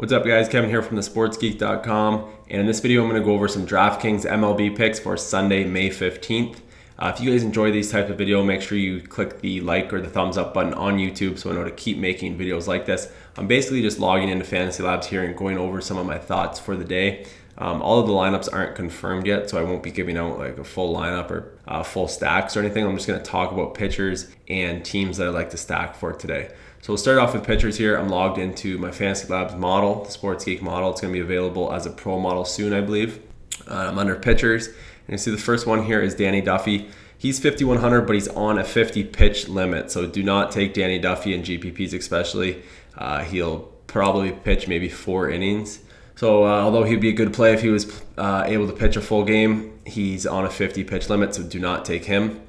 What's up, guys? Kevin here from thesportsgeek.com, and in this video I'm going to go over some DraftKings MLB picks for Sunday, May 15th. If you guys enjoy these types of videos, make sure you click the like or the thumbs up button on YouTube so I know to keep making videos like this. I'm basically just logging into Fantasy Labs here and going over some of my thoughts for the day. All of the lineups aren't confirmed yet, so I won't be giving out like a full lineup or full stacks or anything. I'm just going to talk about pitchers and teams that I like to stack for today. So we'll start off with pitchers here. I'm logged into my Fantasy Labs model, the Sports Geek model. It's going to be available as a pro model soon, I believe. I'm under pitchers, and you see the first one here is Danny Duffy. He's 5,100, but he's on a 50 pitch limit, so do not take Danny Duffy in GPPs especially. He'll probably pitch maybe 4 innings. So although he'd be a good play if he was able to pitch a full game, he's on a 50 pitch limit, so do not take him.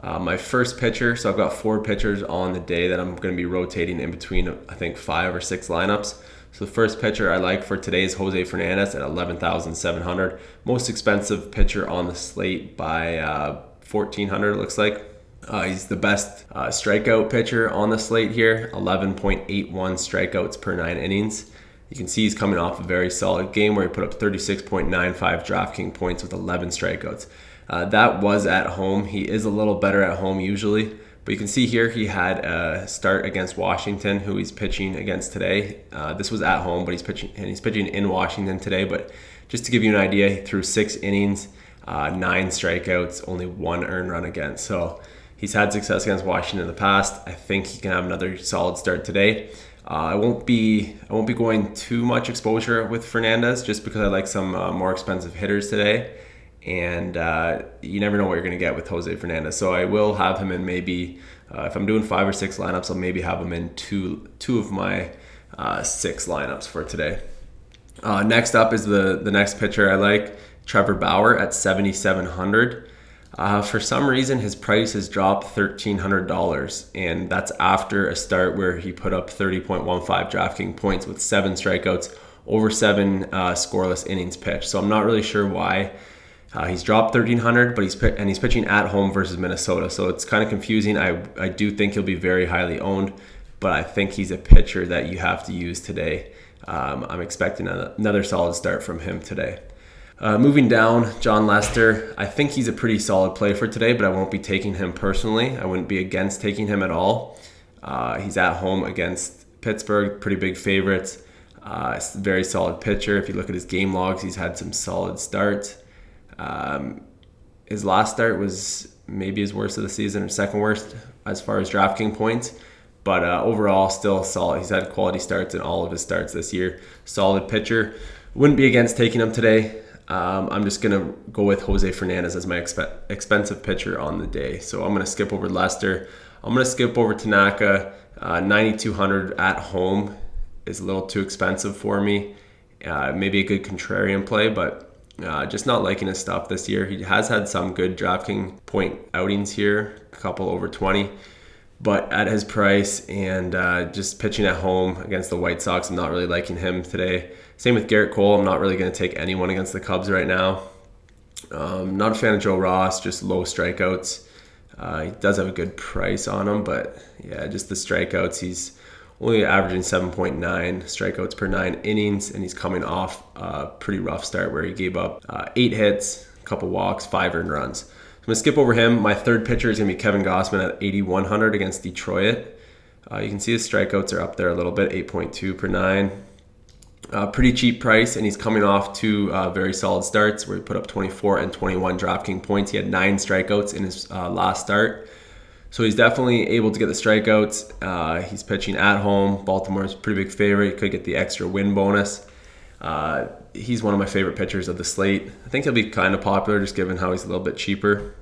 My first pitcher, so I've got 4 pitchers on the day that I'm going to be rotating in between, I think, 5 or 6 lineups. So the first pitcher I like for today is Jose Fernandez at 11,700. Most expensive pitcher on the slate by 1,400, it looks like. He's the best strikeout pitcher on the slate here, 11.81 strikeouts per 9 innings. You can see he's coming off a very solid game where he put up 36.95 DraftKings points with 11 strikeouts. That was at home. He is a little better at home usually, but you can see here he had a start against Washington, who he's pitching against today. This was at home, but he's pitching in Washington today. But just to give you an idea, he threw 6 innings, 9 strikeouts, only 1 earned run against. So he's had success against Washington in the past. I think he can have another solid start today. I won't be going too much exposure with Fernandez just because I like some more expensive hitters today. And you never know what you're going to get with Jose Fernandez. So I will have him in maybe, if I'm doing 5 or 6 lineups, I'll maybe have him in two of my 6 lineups for today. Next up is the next pitcher I like, Trevor Bauer at 7,700. For some reason, his price has dropped $1,300, and that's after a start where he put up 30.15 DraftKings points with 7 strikeouts, over 7 scoreless innings pitched. So I'm not really sure why. He's dropped 1,300, but he's pitching at home versus Minnesota, so it's kind of confusing. I do think he'll be very highly owned, but I think he's a pitcher that you have to use today. I'm expecting another solid start from him today. Moving down, John Lester. I think he's a pretty solid play for today, but I won't be taking him personally. I wouldn't be against taking him at all. He's at home against Pittsburgh, pretty big favorites. Very solid pitcher. If you look at his game logs, he's had some solid starts. His last start was maybe his worst of the season or second worst as far as DraftKings points, but overall still solid. He's had quality starts in all of his starts this year. Solid pitcher. Wouldn't be against taking him today. I'm just going to go with Jose Fernandez as my expensive pitcher on the day. So I'm going to skip over Lester. I'm going to skip over Tanaka. 9,200 at home is a little too expensive for me. Maybe a good contrarian play, but just not liking his stuff this year. He has had some good DraftKings point outings here, a couple over 20, but at his price and just pitching at home against the White Sox, I'm not really liking him today. Same with Garrett Cole. I'm not really going to take anyone against the Cubs right now. Not a fan of Joe Ross, just low strikeouts. He does have a good price on him, but yeah, just the strikeouts. He's only averaging 7.9 strikeouts per 9 innings, and he's coming off a pretty rough start where he gave up 8 hits, a couple walks, 5 earned runs. So I'm going to skip over him. My third pitcher is going to be Kevin Gausman at 8,100 against Detroit. You can see his strikeouts are up there a little bit, 8.2 per 9. Pretty cheap price, and he's coming off 2 very solid starts where he put up 24 and 21 DraftKings points. He had 9 strikeouts in his last start. So he's definitely able to get the strikeouts. He's pitching at home. Baltimore's a pretty big favorite. He could get the extra win bonus. He's one of my favorite pitchers of the slate. I think he'll be kind of popular just given how he's a little bit cheaper.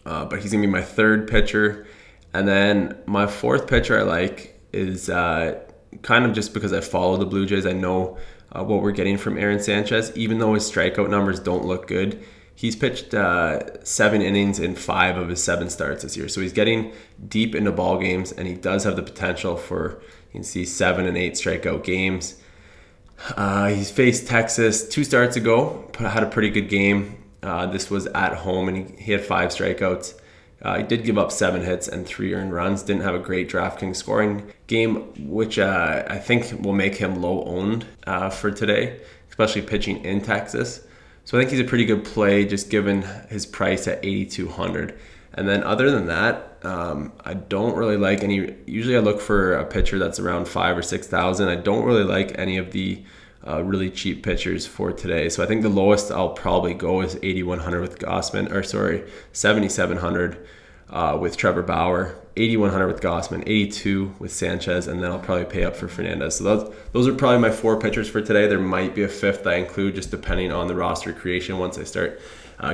But he's going to be my third pitcher. And then my fourth pitcher I like is kind of just because I follow the Blue Jays. I know what we're getting from Aaron Sanchez. Even though his strikeout numbers don't look good, he's pitched 7 innings in 5 of his 7 starts this year. So he's getting deep into ball games, and he does have the potential for, you can see, 7 and 8 strikeout games. He's faced Texas 2 starts ago, had a pretty good game. This was at home, and he had 5 strikeouts. He did give up 7 hits and 3 earned runs. Didn't have a great DraftKings scoring game, which I think will make him low owned for today, especially pitching in Texas. So I think he's a pretty good play just given his price at 8,200. And then other than that, I don't really like any. Usually I look for a pitcher that's around 5,000 or 6,000. I don't really like any of the really cheap pitchers for today. So I think the lowest I'll probably go is 8,100 with Gausman, 7,700 with Trevor Bauer, 8,100 with Gausman, 82 with Sanchez, and then I'll probably pay up for Fernandez. So those are probably my 4 pitchers for today. There might be a 5th I include just depending on the roster creation once I start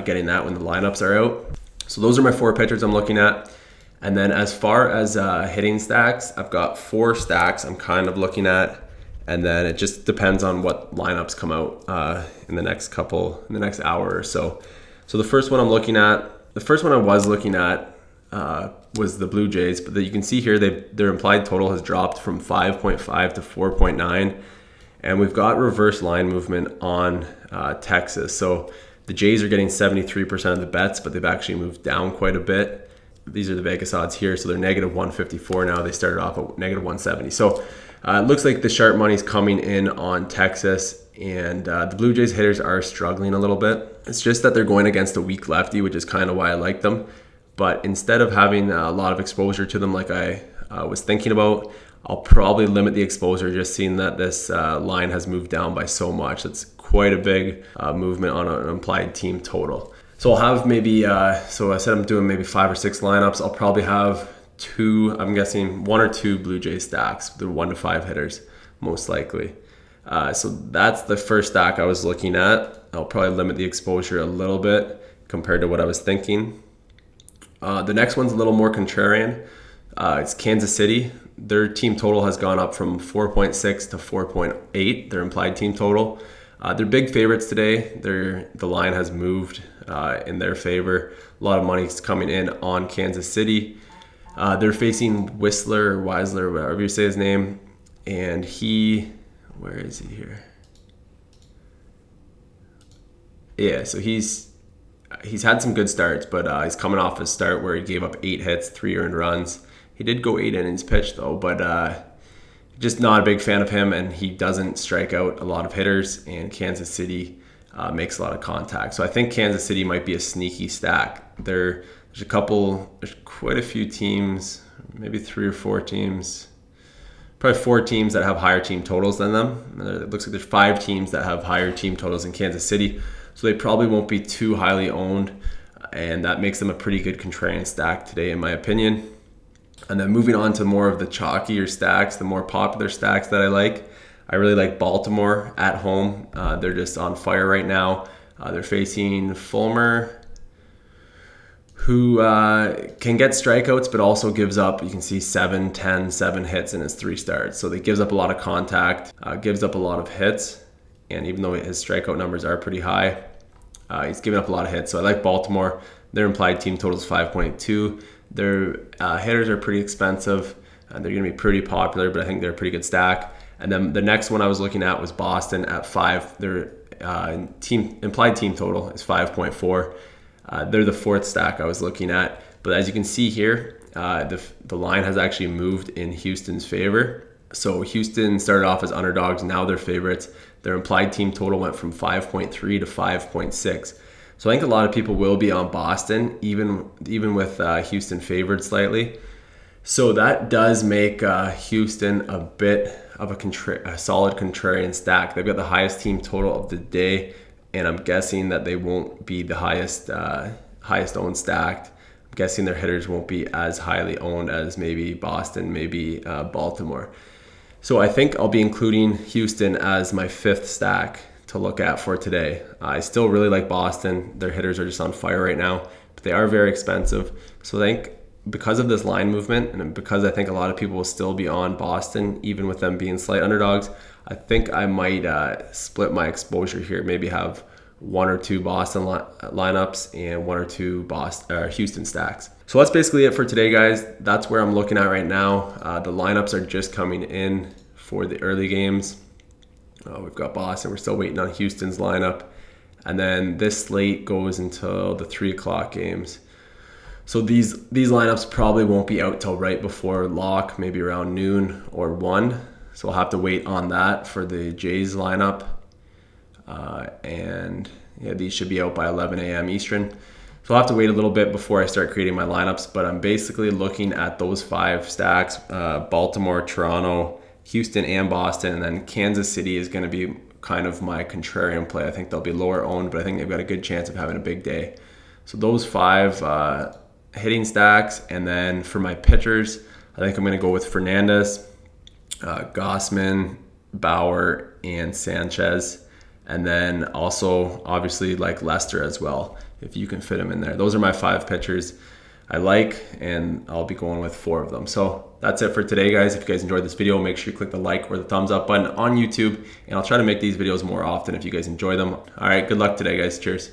getting that when the lineups are out. So those are my 4 pitchers I'm looking at. And then as far as hitting stacks, I've got 4 stacks I'm kind of looking at. And then it just depends on what lineups come out in the next hour or so. So the first one I was looking at was the Blue Jays, but you can see here their implied total has dropped from 5.5 to 4.9, and we've got reverse line movement on Texas. So the Jays are getting 73% of the bets, but they've actually moved down quite a bit. These are the Vegas odds here, so they're negative 154 now. They started off at negative 170. So it looks like the sharp money's coming in on Texas, and the Blue Jays hitters are struggling a little bit. It's just that they're going against a weak lefty, which is kind of why I like them. But instead of having a lot of exposure to them like I was thinking about, I'll probably limit the exposure just seeing that this line has moved down by so much. It's quite a big movement on an implied team total. So I'll have maybe, so I said I'm doing maybe 5 or 6 lineups. I'll probably have 2, I'm guessing 1 or 2 Blue Jay stacks. They're 1 to 5 hitters, most likely. So that's the first stack I was looking at. I'll probably limit the exposure a little bit compared to what I was thinking. The next one's a little more contrarian. It's Kansas City. Their team total has gone up from 4.6 to 4.8, their implied team total. They're big favorites today. The line has moved in their favor. A lot of money's coming in on Kansas City. They're facing Whistler or Weisler, whatever you say his name. And where is he here? Yeah, so he's had some good starts, but he's coming off a start where he gave up 8 hits, 3 earned runs. He did go 8 innings pitched though, but just not a big fan of him, and he doesn't strike out a lot of hitters, and Kansas City makes a lot of contact. So I think Kansas City might be a sneaky stack. There's quite a few teams, maybe 3 or 4 teams, probably 4 teams that have higher team totals than them. It looks like there's 5 teams that have higher team totals in Kansas City. So they probably won't be too highly owned, and that makes them a pretty good contrarian stack today, in my opinion. And then moving on to more of the chalkier stacks, the more popular stacks that I like. I really like Baltimore at home. They're just on fire right now. They're facing Fulmer, who can get strikeouts, but also gives up, you can see 7 hits in his 3 starts. So they gives up a lot of contact, gives up a lot of hits. And even though his strikeout numbers are pretty high, he's giving up a lot of hits. So I like Baltimore. Their implied team total is 5.2. Their hitters are pretty expensive. They're going to be pretty popular, but I think they're a pretty good stack. And then the next one I was looking at was Boston at 5. Their implied team total is 5.4. They're the 4th stack I was looking at. But as you can see here, the line has actually moved in Houston's favor. So Houston started off as underdogs. Now they're favorites. Their implied team total went from 5.3 to 5.6. So I think a lot of people will be on Boston, even with Houston favored slightly. So that does make Houston a bit of a solid contrarian stack. They've got the highest team total of the day, and I'm guessing that they won't be the highest owned stacked. I'm guessing their hitters won't be as highly owned as maybe Boston, maybe Baltimore. So I think I'll be including Houston as my 5th stack to look at for today. I still really like Boston. Their hitters are just on fire right now, but they are very expensive. So I think because of this line movement, and because I think a lot of people will still be on Boston, even with them being slight underdogs, I think I might split my exposure here. Maybe have 1 or 2 Boston lineups and 1 or 2 Houston stacks. So that's basically it for today, guys. That's where I'm looking at right now. The lineups are just coming in for the early games. We've got Boston. We're still waiting on Houston's lineup. And then this slate goes until the 3 o'clock games. So these lineups probably won't be out till right before lock, maybe around noon or 1. So I'll have to wait on that for the Jays lineup. And yeah, these should be out by 11 a.m. Eastern. So I'll have to wait a little bit before I start creating my lineups, but I'm basically looking at those 5 stacks, Baltimore, Toronto, Houston, and Boston, and then Kansas City is going to be kind of my contrarian play. I think they'll be lower owned, but I think they've got a good chance of having a big day. So those 5 hitting stacks, and then for my pitchers, I think I'm going to go with Fernandez, Gossman, Bauer, and Sanchez. And then also, obviously, like Lester as well, if you can fit him in there. Those are my 5 pitchers I like, and I'll be going with 4 of them. So that's it for today, guys. If you guys enjoyed this video, make sure you click the like or the thumbs up button on YouTube, and I'll try to make these videos more often if you guys enjoy them. All right, good luck today, guys. Cheers.